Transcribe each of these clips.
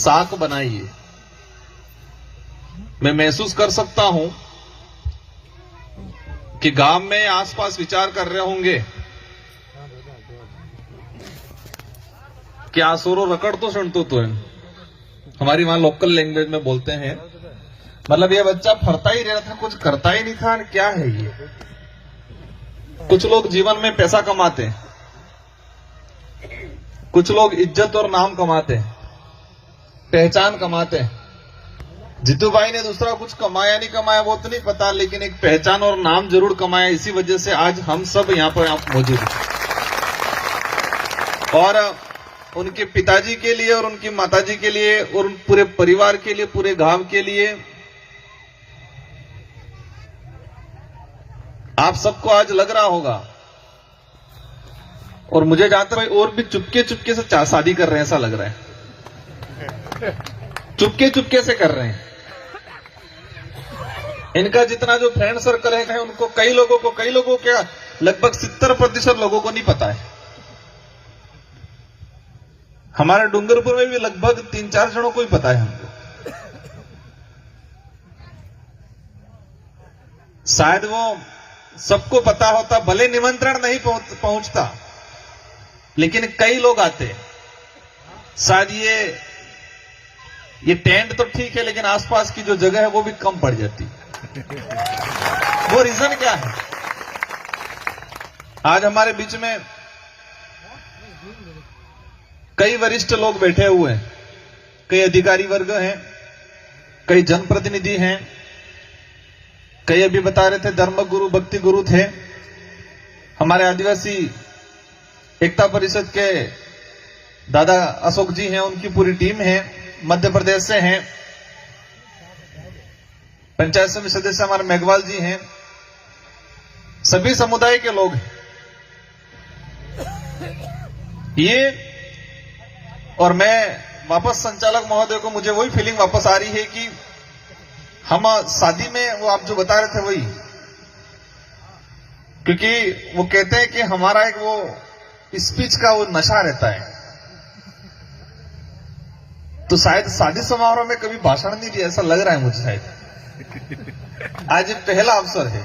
साख बनाइए। मैं महसूस कर सकता हूं कि गांव में आसपास विचार कर रहे होंगे कि आसुरो रकड़ तो सुनतो तो है, हमारी वहां लोकल लैंग्वेज में बोलते हैं, मतलब ये बच्चा फरता ही रहा था, कुछ करता ही नहीं था, क्या है ये। कुछ लोग जीवन में पैसा कमाते हैं, कुछ लोग इज्जत और नाम कमाते हैं, पहचान कमाते हैं। जीतू भाई ने दूसरा कुछ कमाया नहीं कमाया वो तो नहीं पता, लेकिन एक पहचान और नाम जरूर कमाया। इसी वजह से आज हम सब यहाँ पर मौजूद हैं। और उनके पिताजी के लिए और उनकी माताजी के लिए और पूरे परिवार के लिए, पूरे गांव के लिए आप सबको आज लग रहा होगा, और मुझे जानते भाई और भी चुपके चुपके से शादी कर रहे हैं, ऐसा लग रहा है। चुपके चुपके से कर रहे हैं। इनका जितना जो फ्रेंड सर्कल है उनको कई लोगों को क्या लगभग 70% लोगों को नहीं पता है। हमारे डूंगरपुर में भी लगभग 3-4 जनों को ही पता है हमको। शायद वो सबको पता होता, भले निमंत्रण नहीं पहुंचता, लेकिन कई लोग आते। शायद ये टेंट तो ठीक है, लेकिन आसपास की जो जगह है वो भी कम पड़ जाती। वो रीजन क्या है? आज हमारे बीच में कई वरिष्ठ लोग बैठे हुए हैं, कई अधिकारी वर्ग हैं, कई जनप्रतिनिधि हैं, कई अभी बता रहे थे धर्म गुरु भक्ति गुरु थे। हमारे आदिवासी एकता परिषद के दादा अशोक जी हैं, उनकी पूरी टीम है, मध्य प्रदेश से हैं। पंचायत समिति सदस्य हमारे मेघवाल जी हैं। सभी समुदाय के लोग हैं ये। और मैं वापस संचालक महोदय को, मुझे वही फीलिंग वापस आ रही है कि हम शादी में वो आप जो बता रहे थे वही, क्योंकि वो कहते हैं कि हमारा एक वो स्पीच का वो नशा रहता है, तो शायद शादी समारोह में कभी भाषण नहीं दिया, ऐसा लग रहा है मुझे। शायद आज पहला अवसर है,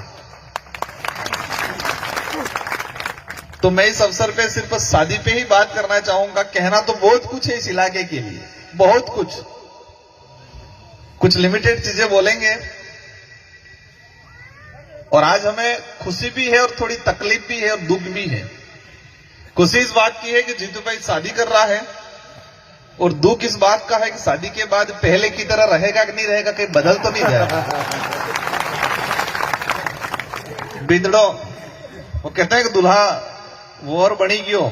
तो मैं इस अवसर पे सिर्फ शादी पे ही बात करना चाहूंगा। कहना तो बहुत कुछ है इस इलाके के लिए, बहुत कुछ लिमिटेड चीजें बोलेंगे। और आज हमें खुशी भी है और थोड़ी तकलीफ भी है और दुख भी है। खुशी इस बात की है कि जीतू भाई शादी कर रहा है, और दुख इस बात का है कि शादी के बाद पहले की तरह रहेगा कि नहीं रहेगा, कहीं बदल तो नहीं जाएगा। बिदड़ो वो कहते हैं कि दुल्हा वो और बनी गयो,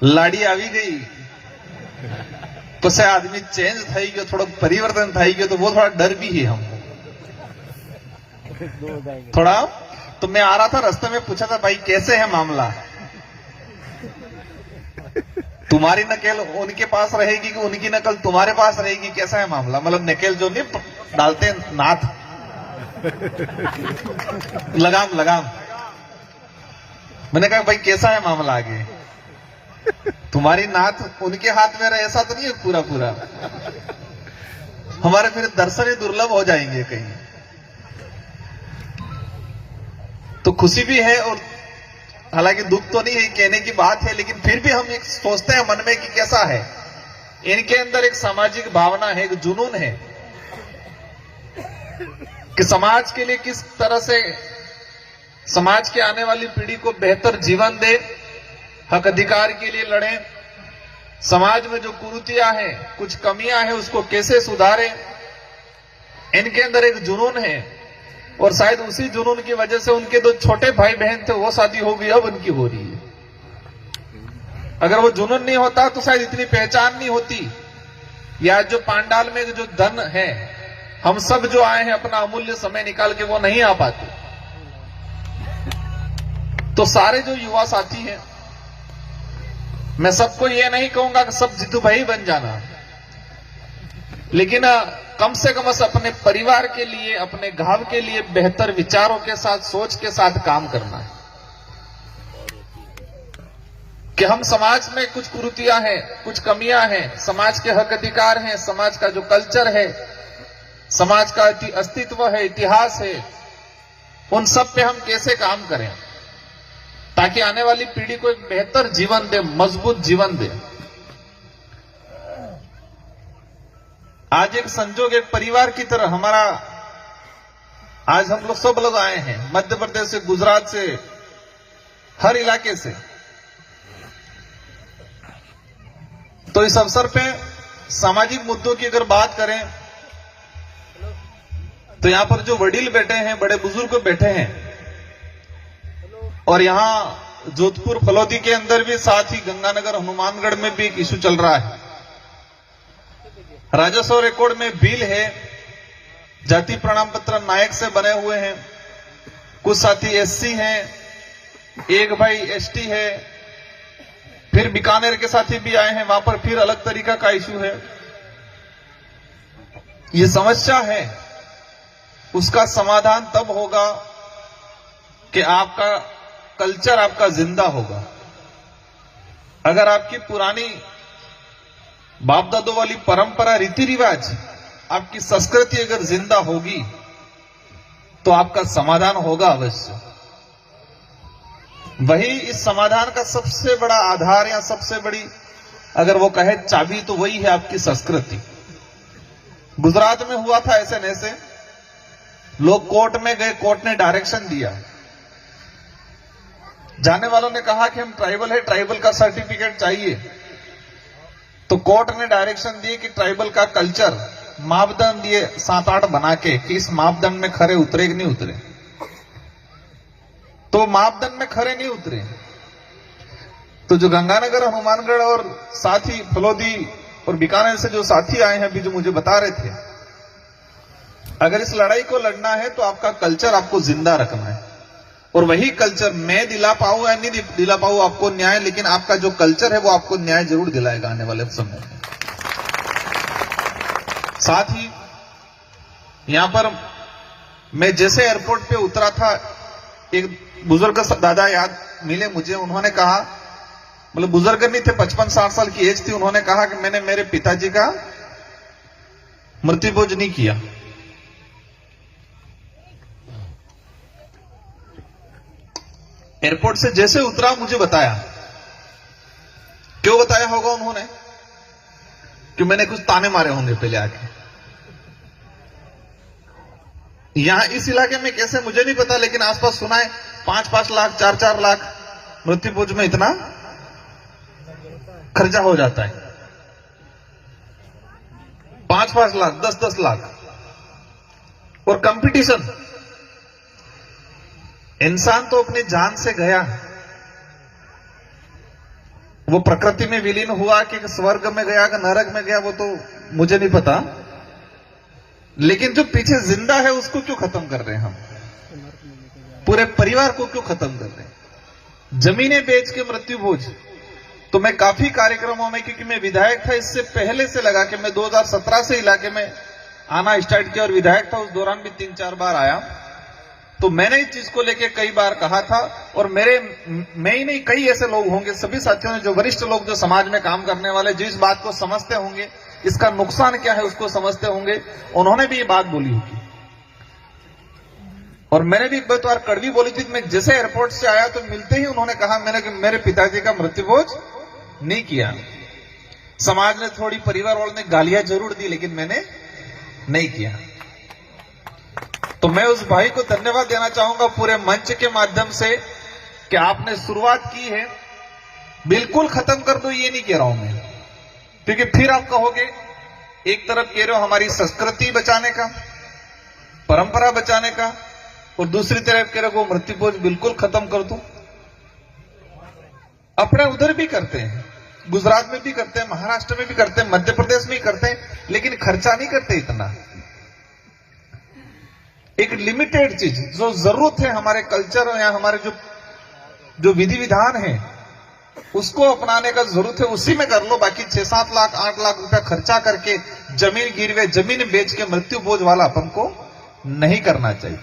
लाड़ी आवी गई, तो से आदमी चेंज थी गयो, थोड़ा परिवर्तन थी गयो, तो वो थोड़ा डर भी है हमको थोड़ा। तो मैं आ रहा था, रास्ते में पूछा था भाई कैसे है मामला, तुम्हारी नकल उनके पास रहेगी कि उनकी नकल तुम्हारे पास रहेगी, कैसा है मामला? मतलब नकेल जो नहीं डालते नाथ, लगाम। मैंने कहा भाई कैसा है मामला आगे? तुम्हारी नाथ उनके हाथ में रहे ऐसा तो नहीं है पूरा। हमारे फिर दर्शन ही दुर्लभ हो जाएंगे कहीं। तो खुशी भी है और हालांकि दुख तो नहीं है, कहने की बात है, लेकिन फिर भी हम एक सोचते हैं मन में कि कैसा है। इनके अंदर एक सामाजिक भावना है, एक जुनून है कि समाज के लिए किस तरह से समाज के आने वाली पीढ़ी को बेहतर जीवन दे, हक अधिकार के लिए लड़े, समाज में जो कुरीतियां हैं, कुछ कमियां हैं, उसको कैसे सुधारें। इनके अंदर एक जुनून है, और शायद उसी जुनून की वजह से उनके 2 छोटे भाई बहन थे, वो शादी हो गई, अब उनकी हो रही है। अगर वो जुनून नहीं होता तो शायद इतनी पहचान नहीं होती। या जो पांडाल में जो धन है, हम सब जो आए हैं अपना अमूल्य समय निकाल के, वो नहीं आ पाते। तो सारे जो युवा साथी हैं, मैं सबको ये नहीं कहूंगा कि सब जीतू भाई बन जाना, लेकिन कम से कम अपने परिवार के लिए, अपने गांव के लिए बेहतर विचारों के साथ, सोच के साथ काम करना है। कि हम समाज में कुछ कुरीतियां हैं, कुछ कमियां हैं, समाज के हक अधिकार हैं, समाज का जो कल्चर है, समाज का अस्तित्व है, इतिहास है, उन सब पे हम कैसे काम करें ताकि आने वाली पीढ़ी को एक बेहतर जीवन दे, मजबूत जीवन दे। आज एक संजोग, एक परिवार की तरह हमारा, आज हम लोग सब लोग आए हैं मध्य प्रदेश से, गुजरात से, हर इलाके से। तो इस अवसर पे सामाजिक मुद्दों की अगर बात करें तो यहां पर जो वडील बैठे हैं, बड़े बुजुर्ग बैठे हैं, और यहां जोधपुर फलोदी के अंदर भी, साथ ही गंगानगर हनुमानगढ़ में भी एक इशू चल रहा है। राजस्व रिकॉर्ड में बिल है, जाति प्रमाण पत्र नायक से बने हुए हैं, कुछ साथी एससी हैं, एक भाई एसटी है, फिर बीकानेर के साथी भी आए हैं, वहां पर फिर अलग तरीका का इशू है। ये समस्या है, उसका समाधान तब होगा कि आपका कल्चर आपका जिंदा होगा। अगर आपकी पुरानी बाप दादों वाली परंपरा, रीति रिवाज, आपकी संस्कृति अगर जिंदा होगी तो आपका समाधान होगा अवश्य। वही इस समाधान का सबसे बड़ा आधार या सबसे बड़ी अगर वो कहे चाबी तो वही है आपकी संस्कृति। गुजरात में हुआ था ऐसे नैसे, लोग कोर्ट में गए, कोर्ट ने डायरेक्शन दिया, जाने वालों ने कहा कि हम ट्राइबल है, ट्राइबल का सर्टिफिकेट चाहिए। तो कोर्ट ने डायरेक्शन दिए कि ट्राइबल का कल्चर, मापदंड दिए 7-8 बना के कि इस मापदंड में खरे उतरे कि नहीं उतरे। तो मापदंड में खरे नहीं उतरे। तो जो गंगानगर, हनुमानगढ़ और साथ ही फलोदी और बीकानेर से जो साथी आए हैं अभी, जो मुझे बता रहे थे, अगर इस लड़ाई को लड़ना है तो आपका कल्चर आपको जिंदा रखना है। और वही कल्चर मैं दिला पाऊं या नहीं दिला पाऊं आपको न्याय, लेकिन आपका जो कल्चर है वो आपको न्याय जरूर दिलाएगा आने वाले समय में। साथ ही यहां पर मैं जैसे एयरपोर्ट पे उतरा था, एक बुजुर्ग दादा याद मिले मुझे। उन्होंने कहा, मतलब बुजुर्ग नहीं थे, 55-60 साल की एज थी। उन्होंने कहा कि मैंने मेरे पिताजी का मृत्यु भोज नहीं किया। एयरपोर्ट से जैसे उतरा मुझे बताया। क्यों बताया होगा उन्होंने? कि मैंने कुछ ताने मारे होंगे पहले आके। यहां इस इलाके में कैसे मुझे नहीं पता, लेकिन आसपास सुना है 5-5 लाख, 4-4 लाख मृत्यु भोज में इतना खर्चा हो जाता है। 5-5 लाख, 10-10 लाख। और कंपटीशन, इंसान तो अपनी जान से गया, वो प्रकृति में विलीन हुआ कि स्वर्ग में गया कि नरक में गया, वो तो मुझे नहीं पता। लेकिन जो पीछे जिंदा है उसको क्यों खत्म कर रहे हैं हम? पूरे परिवार को क्यों खत्म कर रहे हैं? जमीनें बेच के मृत्यु भोज। तो मैं काफी कार्यक्रमों में, क्योंकि मैं विधायक था इससे पहले से लगा के, मैं 2017 से इलाके में आना स्टार्ट किया और विधायक था, उस दौरान भी 3-4 बार आया। तो मैंने इस चीज को लेके कई बार कहा था, और मैं ही नहीं, कई ऐसे लोग होंगे, सभी साथियों ने, जो वरिष्ठ लोग, जो समाज में काम करने वाले, जो इस बात को समझते होंगे, इसका नुकसान क्या है उसको समझते होंगे, उन्होंने भी ये बात बोली होगी। और मैंने भी एक बार कड़वी बोली थी। मैं जैसे एयरपोर्ट से आया तो मिलते ही उन्होंने कहा, मैंने कि मेरे पिताजी का मृत्यु भोज नहीं किया। समाज ने, थोड़ी परिवार वालों ने गालियां जरूर दी, लेकिन मैंने नहीं किया। तो मैं उस भाई को धन्यवाद देना चाहूंगा पूरे मंच के माध्यम से कि आपने शुरुआत की है। बिल्कुल खत्म कर दो ये नहीं कह रहा हूं मैं, क्योंकि फिर आप कहोगे, एक तरफ कह रहे हो हमारी संस्कृति बचाने का, परंपरा बचाने का, और दूसरी तरफ कह रहे हो मृत्यु भोज बिल्कुल खत्म कर दो। अपने उधर भी करते हैं, गुजरात में भी करते हैं, महाराष्ट्र में भी करते हैं, मध्य प्रदेश में भी करते हैं, लेकिन खर्चा नहीं करते इतना। एक लिमिटेड चीज जो जरूरत है हमारे कल्चर या हमारे जो विधि विधान है उसको अपनाने का जरूरत है, उसी में कर लो। बाकी 6-7 लाख 8 लाख रुपया खर्चा करके जमीन गिरवे, जमीन बेच के मृत्यु भोज वाला अपन को नहीं करना चाहिए।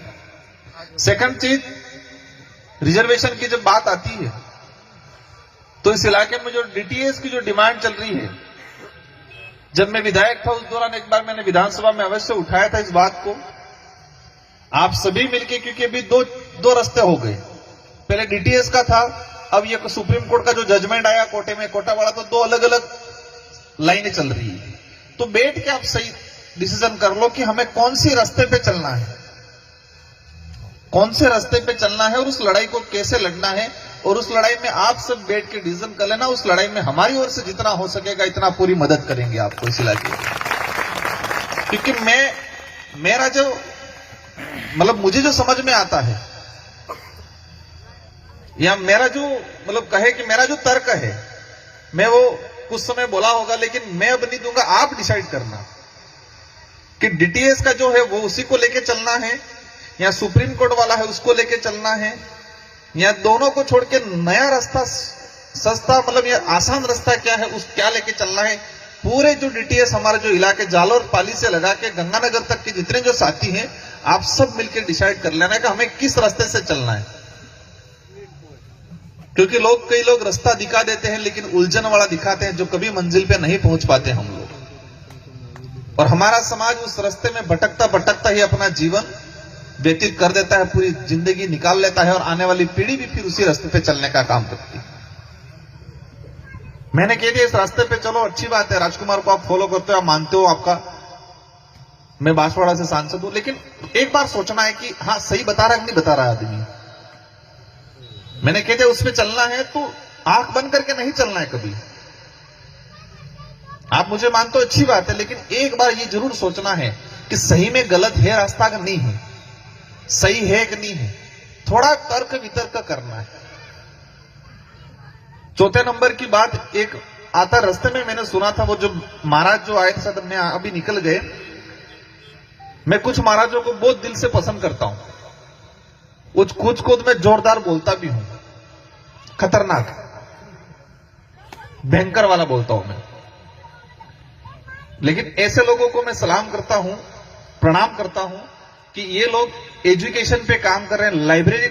सेकंड चीज, रिजर्वेशन की जब बात आती है तो इस इलाके में जो डीटीएस की जो डिमांड चल रही है, जब मैं विधायक था उस दौरान एक बार मैंने विधानसभा में अवश्य उठाया था इस बात को। आप सभी मिलके, क्योंकि अभी दो रास्ते हो गए, पहले डीटीएस का था, अब ये सुप्रीम कोर्ट का जो जजमेंट आया कोटे में, कोटा वाला, तो दो अलग अलग लाइनें चल रही है। तो बैठ के आप सही डिसीजन कर लो कि हमें कौन सी रास्ते पे चलना है, कौन से रास्ते पे चलना है और उस लड़ाई को कैसे लड़ना है। और उस लड़ाई में आप सब बैठ के डिसीजन कर लेना। उस लड़ाई में हमारी ओर से जितना हो सकेगा इतना पूरी मदद करेंगे आपको इस इलाके में। क्योंकि मेरा जो मतलब मुझे जो समझ में आता है, या मेरा जो मतलब कहे कि मेरा जो तर्क है, मैं वो कुछ समय बोला होगा, लेकिन मैं अब नहीं दूंगा। आप डिसाइड करना कि डीटीएस का जो है वो उसी को लेके चलना है, या सुप्रीम कोर्ट वाला है उसको लेके चलना है, या दोनों को छोड़ के नया रास्ता, सस्ता मतलब ये आसान रास्ता क्या है उस क्या लेके चलना है। पूरे जो डीटीएस हमारे जो इलाके जालोर पाली से लगा के गंगानगर तक के जितने जो साथी हैं, आप सब मिलकर डिसाइड कर लेना है कि हमें किस रास्ते से चलना है। क्योंकि कई लोग रास्ता दिखा देते हैं लेकिन उलझन वाला दिखाते हैं, जो कभी मंजिल पे नहीं पहुंच पाते हम लोग। और हमारा समाज उस रास्ते में भटकता भटकता ही अपना जीवन व्यतीत कर देता है, पूरी जिंदगी निकाल लेता है, और आने वाली पीढ़ी भी फिर उसी रास्ते पे चलने का काम करती है। मैंने कह दिया इस रास्ते पे चलो, अच्छी बात है, राजकुमार को आप फॉलो करते हो, आप मानते हो, आपका मैं बांसवाड़ा से सांसद हूं, लेकिन एक बार सोचना है कि हाँ सही बता रहा है कि नहीं बता रहा आदमी। मैंने कह दिया उस पे चलना है तो आंख बंद करके नहीं चलना है कभी। आप मुझे मानते हो अच्छी बात है, लेकिन एक बार ये जरूर सोचना है कि सही में गलत है रास्ता का नहीं है, सही है कि नहीं है, थोड़ा तर्क वितर्क करना है। चौथे नंबर की बात, एक आता रास्ते में मैंने सुना था, वो जो महाराज जो आए थे सदन में अभी निकल गए, मैं कुछ महाराजों को बहुत दिल से पसंद करता हूं, कुछ को मैं जोरदार बोलता भी हूं, खतरनाक भयंकर वाला बोलता हूं मैं, लेकिन ऐसे लोगों को मैं सलाम करता हूं, प्रणाम करता हूं कि ये लोग एजुकेशन पे काम कर रहे हैं, लाइब्रेरी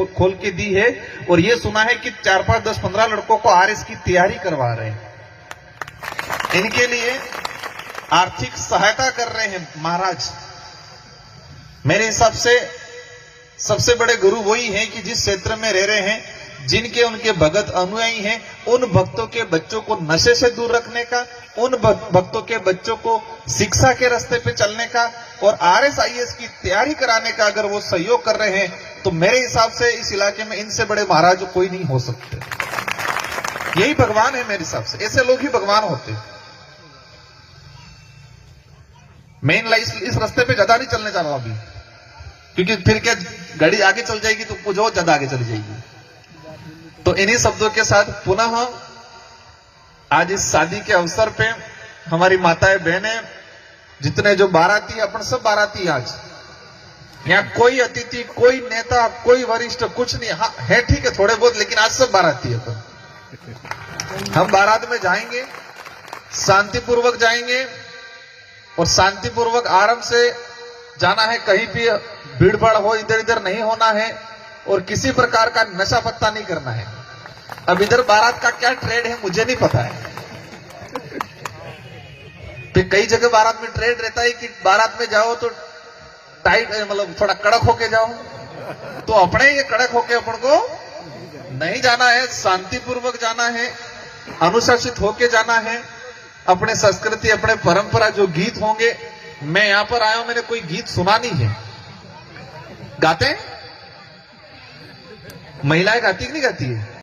खोल के दी है, और ये सुना है कि 4, 5, 10, 15 लड़कों को आरएस की तैयारी करवा रहे हैं। इनके लिए आर्थिक सहायता कर रहे हैं महाराज। मेरे हिसाब से सबसे बड़े गुरु वही हैं कि जिस क्षेत्र में रह रहे हैं, जिनके उनके भगत अनुयायी हैं, उन भक्तों के बच्चों को नशे से दूर रखने का, उन भक्तों के बच्चों को शिक्षा के रास्ते पे चलने का और आरएसआईएस की तैयारी कराने का अगर वो सहयोग कर रहे हैं, तो मेरे हिसाब से इस इलाके में इनसे बड़े महाराज कोई नहीं हो सकते। यही भगवान है मेरे हिसाब से, ऐसे लोग ही भगवान होते हैं। मैं इस रास्ते पे ज्यादा नहीं चलने जा रहा अभी, क्योंकि फिर क्या गाड़ी आगे चल जाएगी तो कुछ और ज्यादा आगे चली जाएगी। तो इन्हीं शब्दों के साथ पुनः आज इस शादी के अवसर पे हमारी माताएं बहनें, जितने जो बाराती, अपन सब बाराती आज यहाँ, कोई अतिथि, कोई नेता, कोई वरिष्ठ कुछ नहीं, हाँ है ठीक है थोड़े बहुत, लेकिन आज सब बाराती है। अपन हम बारात में जाएंगे, शांतिपूर्वक जाएंगे और शांतिपूर्वक आराम से जाना है, कहीं भी भीड़ भाड़ हो इधर इधर नहीं होना है, और किसी प्रकार का नशा पत्ता नहीं करना है। अब इधर बारात का क्या ट्रेड है मुझे नहीं पता है, तो कई जगह बारात में ट्रेड रहता है कि बारात में जाओ तो टाइट, मतलब थोड़ा कड़क होके जाओ, तो अपने ये कड़क होके अपन को नहीं जाना है, शांतिपूर्वक जाना है, अनुशासित होके जाना है। अपने संस्कृति, अपने परंपरा जो गीत होंगे, मैं यहां पर आया हूं, मैंने कोई गीत सुना नहीं है। गाते हैं महिलाएं, गाती कि नहीं गाती है?